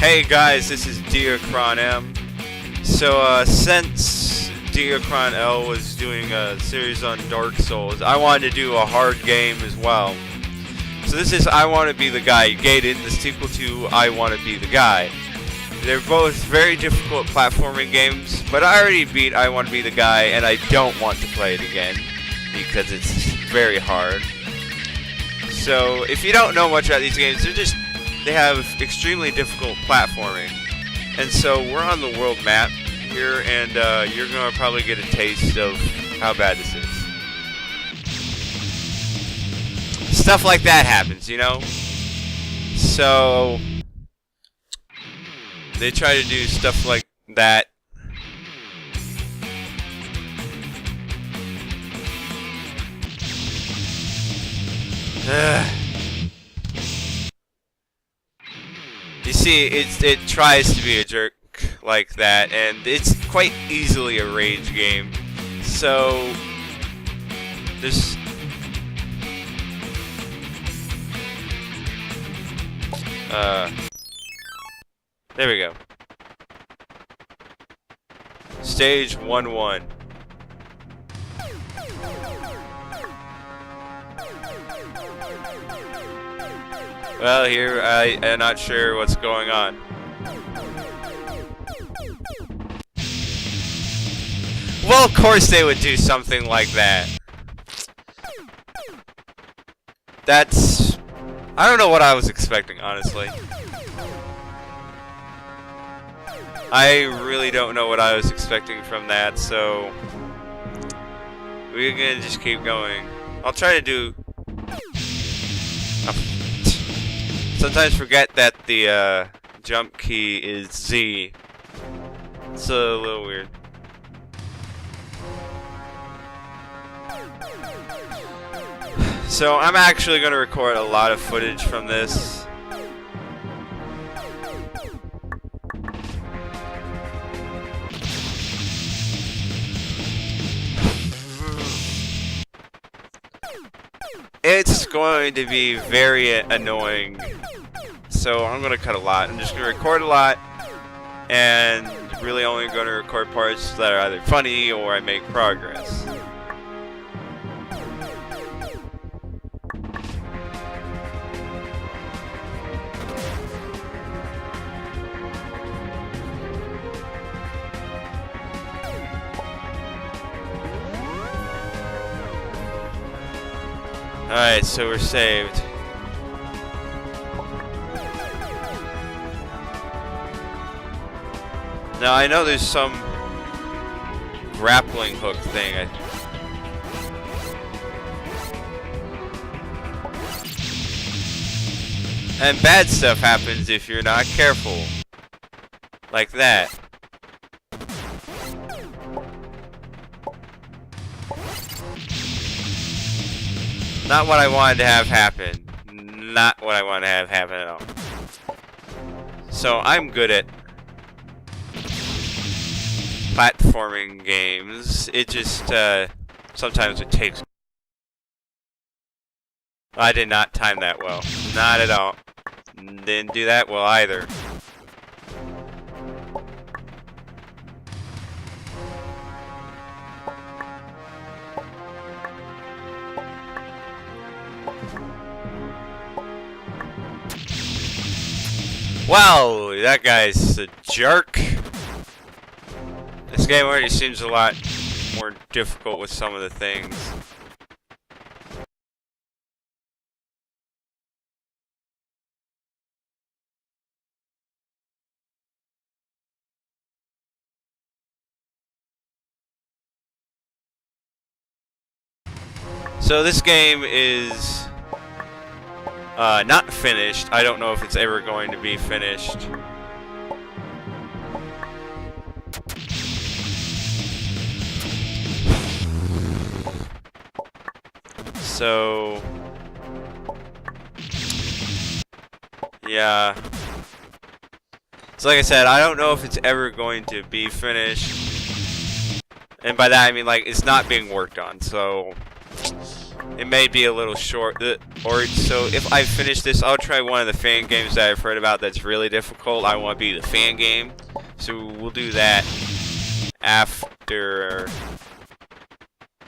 Hey guys, this is Deeakron M. So since Deeakron L was doing a series on Dark Souls, I wanted to do a hard game as well. So this is I Want to Be the Guy, Gaiden, the sequel to I Want to Be the Guy. They're both very difficult platforming games, but I already beat I Want to Be the Guy, and I don't want to play it again because it's very hard. So if you don't know much about these games, they have extremely difficult platforming. And so we're on the world map here, and you're going to probably get a taste of how bad this is. Stuff like that happens, you know? So they try to do stuff like that. You see, it tries to be a jerk like that, and it's quite easily a rage game. So there's there we go. Stage 1-1. Well, here I am not sure what's going on. Well, of course they would do something like that. I don't know what I was expecting, honestly. I really don't know what I was expecting from that, so we're gonna just keep going. I'll try to do... Sometimes forget that the jump key is Z. It's a little weird. So I'm actually going to record a lot of footage from this. It's going to be very annoying. So I'm going to cut a lot. I'm just going to record a lot and really only going to record parts that are either funny or I make progress. Alright, so we're saved. Now I know there's some grappling hook thing. And bad stuff happens if you're not careful. Like that. Not what I wanted to have happen. Not what I wanted to have happen at all. So I'm good at platforming games. It just sometimes it takes. I did not time that well. Not at all. Didn't do that well either. Wow, that guy's a jerk. This game already seems a lot more difficult with some of the things. So this game is not finished. I don't know if it's ever going to be finished. So yeah. So like I said, I don't know if it's ever going to be finished. And by that I mean like it's not being worked on. So It may be a little short, or so if I finish this, I'll try one of the fan games that I've heard about that's really difficult. I want to be the fan game, so we'll do that after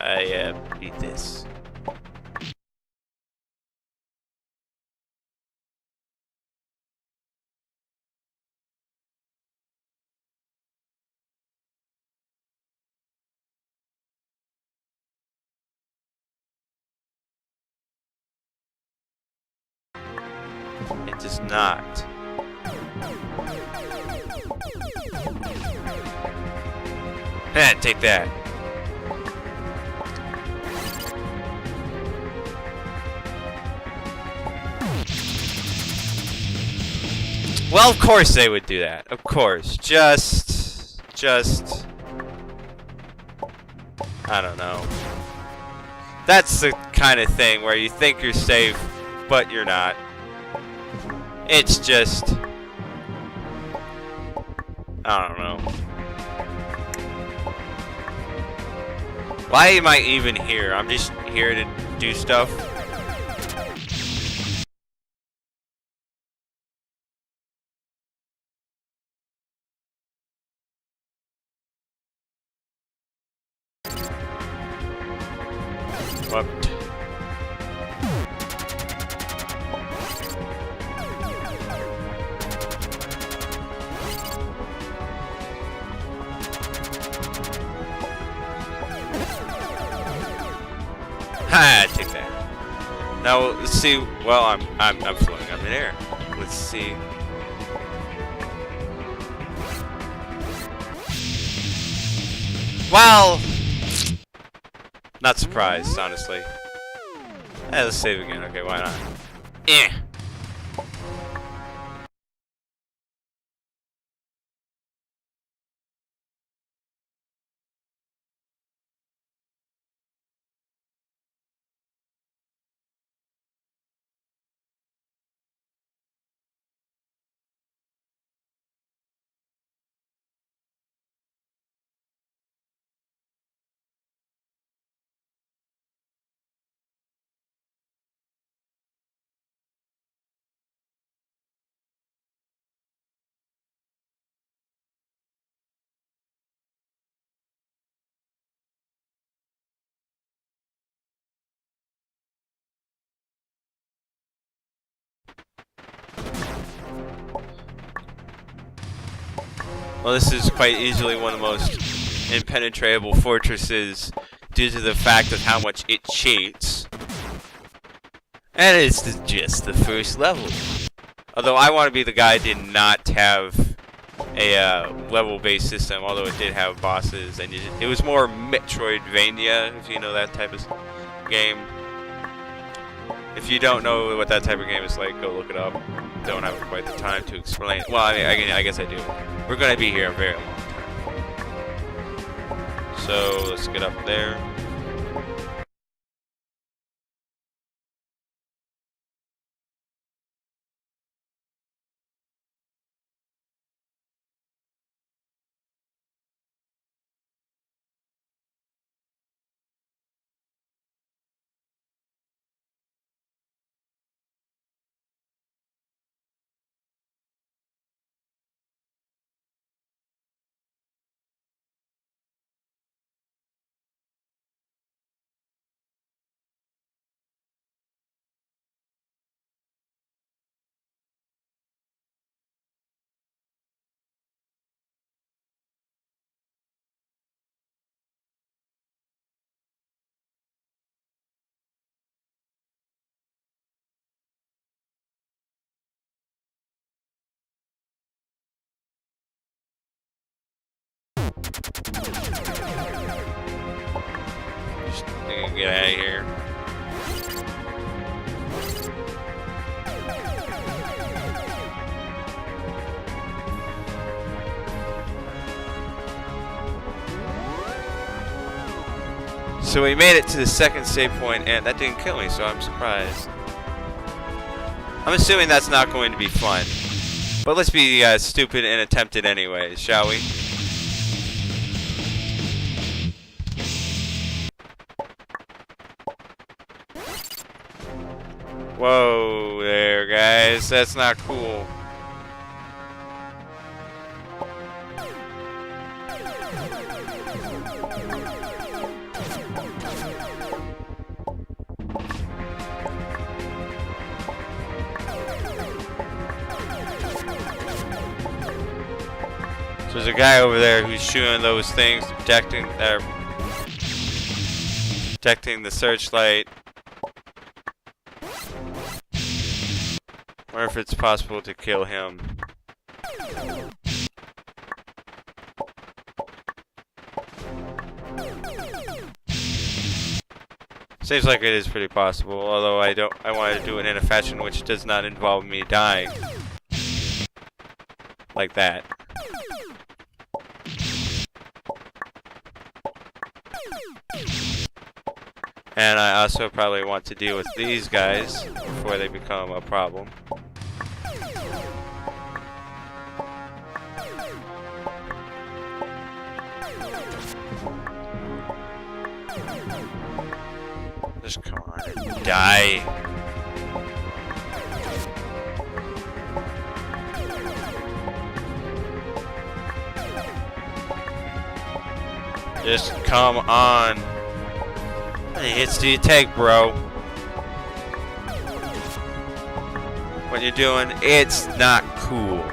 I beat this. It does not. Take that. Well, of course they would do that. Of course. Just... I don't know. That's the kind of thing where you think you're safe, but you're not. It's just... I don't know. Why am I even here? I'm just here to do stuff. What? Ha! Take that. Now let's see. Well, I'm floating up in air. Let's see. Well, not surprised, honestly. Hey, let's save again. Okay, why not? Eh. Well, this is quite easily one of the most impenetrable fortresses due to the fact of how much it cheats. And it's just the first level. Although I want to be the guy who did not have a level-based system, although it did have bosses, and it was more Metroidvania, if you know that type of game. If you don't know what that type of game is like, go look it up. Don't have quite the time to explain. Well, I guess I do. We're gonna be here a very long time. So let's get up there. Just get out of here. So we made it to the second save point, and that didn't kill me, so I'm surprised. I'm assuming that's not going to be fun. But let's be stupid and attempt it anyways, shall we? Whoa there, guys. That's not cool. So there's a guy over there who's shooting those things, protecting the searchlight. Wonder if it's possible to kill him. Seems like it is pretty possible, although I want to do it in a fashion which does not involve me dying. Like that. And I also probably want to deal with these guys before they become a problem. Just come on and die. Just come on. How many hits do you take, bro? What you're doing, it's not cool.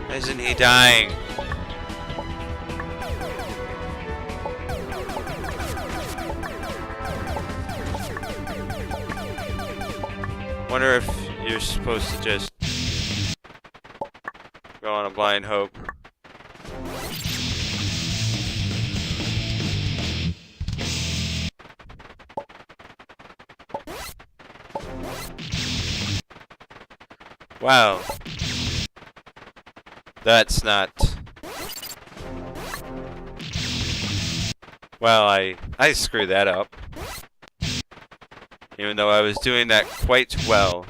Isn't he dying? Wonder if you're supposed to just go on a blind hope. Wow. That's not... Well, I screwed that up. Even though I was doing that quite well.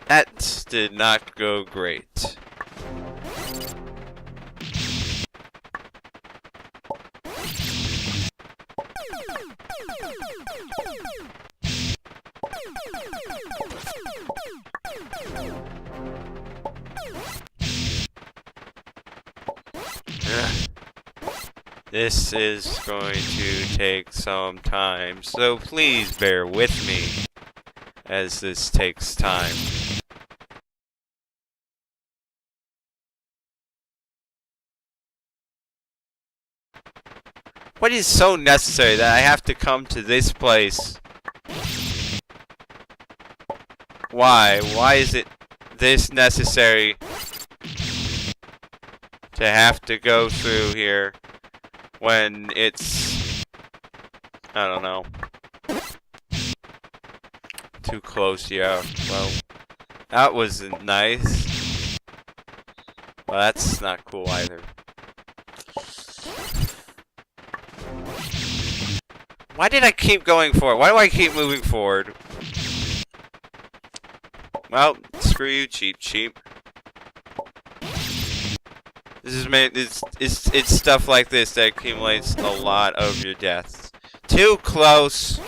That did not go great. This is going to take some time, so please bear with me as this takes time. What is so necessary that I have to come to this place? Why? Why is it this necessary to have to go through here when it's, I don't know, too close? Yeah, well, that wasn't nice. Well, that's not cool either. Why did I keep going forward? Why do I keep moving forward? Well, screw you, cheap. This is made. It's stuff like this that accumulates a lot of your deaths. Too close.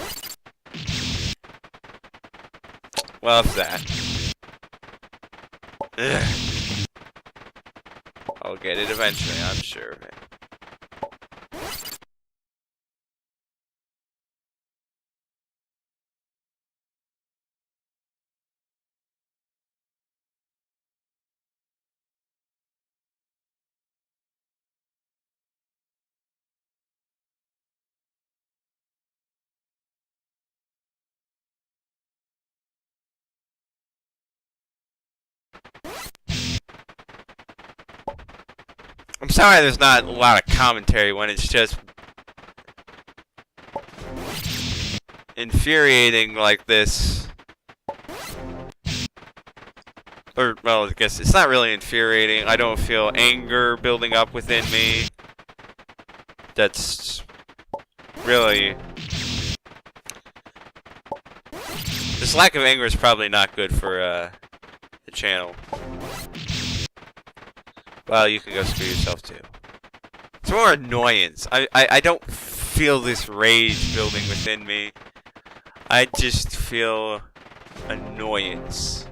Well, if that. Ugh. I'll get it eventually, I'm sure of it. I'm sorry there's not a lot of commentary when it's just infuriating like this. Or, well, I guess it's not really infuriating. I don't feel anger building up within me. That's really... It's This lack of anger is probably not good for the channel. Well, you can go screw yourself too. It's more annoyance. I don't feel this rage building within me. I just feel annoyance.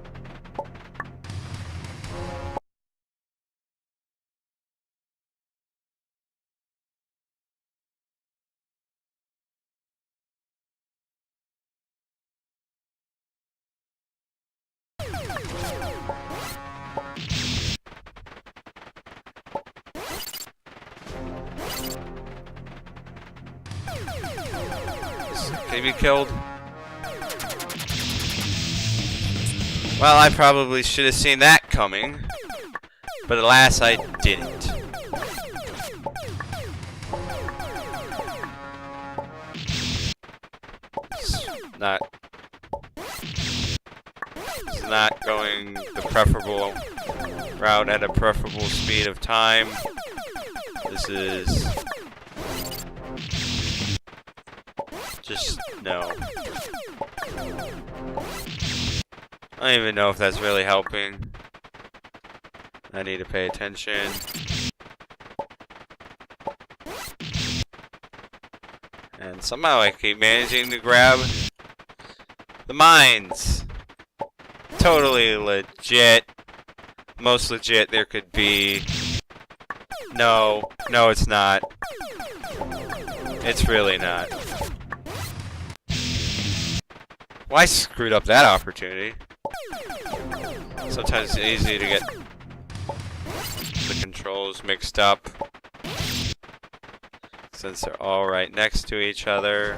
Can he be killed? Well, I probably should have seen that coming, but alas, I didn't. It's not going the preferable route at a preferable speed of time. This is just no. I don't even know if that's really helping. I need to pay attention. And somehow I keep managing to grab the mines. Totally legit. Most legit there could be. No, it's not. It's really not. Well, I screwed up that opportunity. Sometimes it's easy to get the controls mixed up since they're all right next to each other.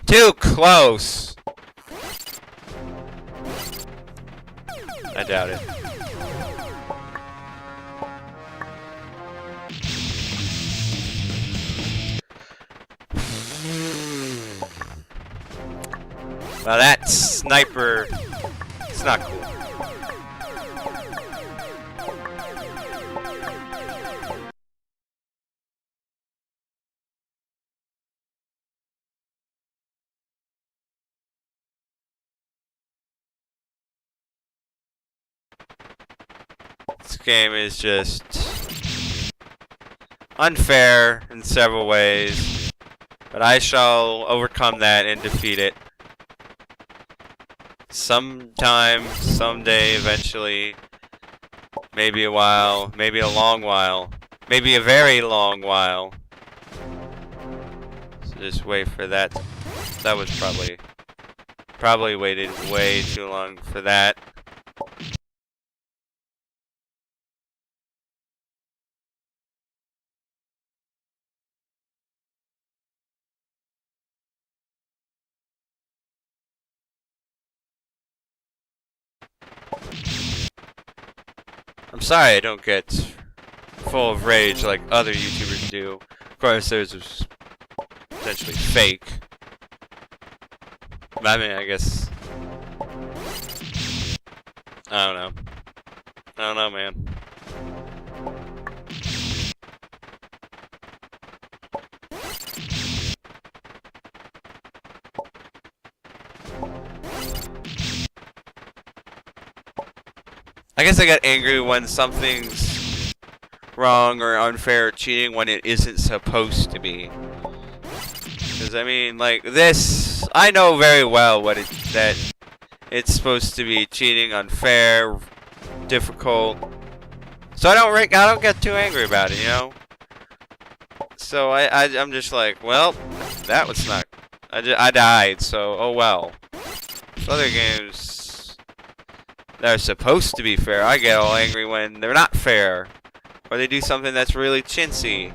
Too close! I doubt it. Well, that sniper, it's not cool. This game is just unfair in several ways, but I shall overcome that and defeat it. Sometime, someday, eventually, maybe a while, maybe a long while, maybe a very long while. So just wait for that. That was probably waited way too long for that. I'm sorry I don't get full of rage like other YouTubers do. Of course, there's potentially fake. I mean, I guess. I don't know. I don't know, man. I guess I get angry when something's wrong or unfair or cheating when it isn't supposed to be. Because I mean, like this, I know very well that it's supposed to be cheating, unfair, difficult. So I don't get too angry about it, you know. So I'm just like, well, that was not. I died, so oh well. So other games that are supposed to be fair, I get all angry when they're not fair, or they do something that's really chintzy.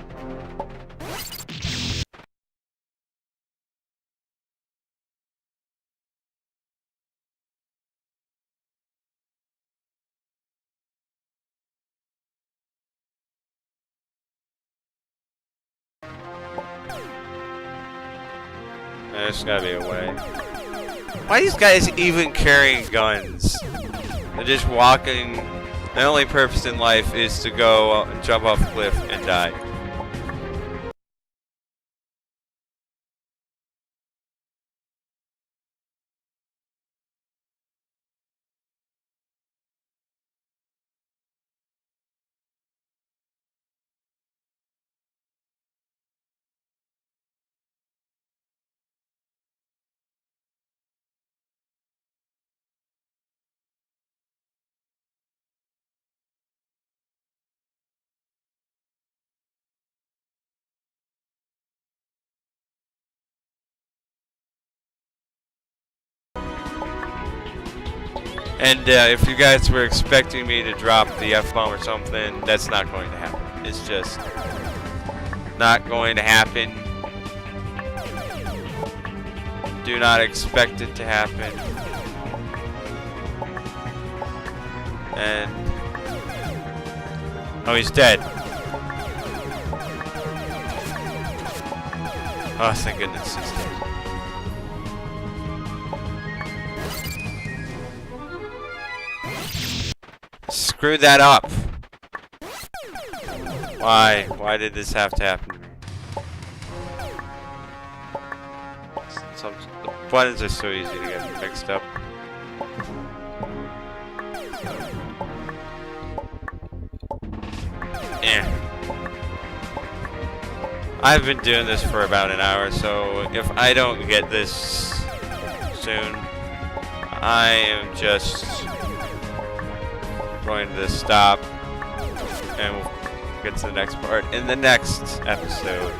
There's gotta be a way. Why are these guys even carrying guns? They're just walking. Their only purpose in life is to go jump off a cliff and die. And if you guys were expecting me to drop the F-bomb or something, that's not going to happen. It's just not going to happen. Do not expect it to happen. And oh, he's dead. Oh, thank goodness he's dead. Screw that up. Why? Why did this have to happen to me? The buttons are so easy to get mixed up. Yeah. I've been doing this for about an hour, so if I don't get this soon, I am just going to stop and we'll get to the next part in the next episode.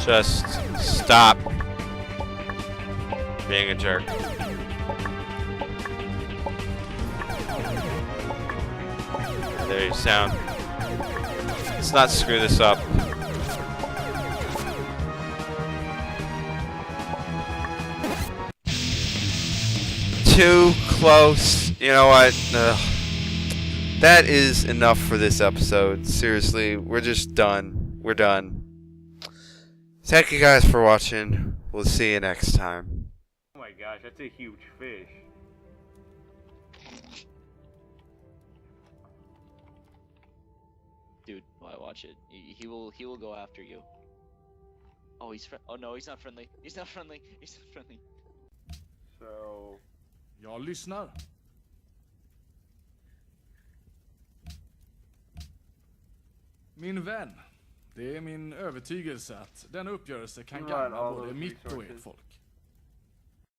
Just stop being a jerk. There you sound. Let's not screw this up. Too close. You know what? That is enough for this episode. Seriously, we're just done. We're done. Thank you guys for watching. We'll see you next time. Oh my gosh, that's a huge fish. Dude, why watch it? He will go after you. Oh, oh no, he's not friendly. He's not friendly. He's not friendly. So, Jag lyssnar. Min vän, det är min övertygelse att denna uppgörelse kan gagna både mitt och ert folk.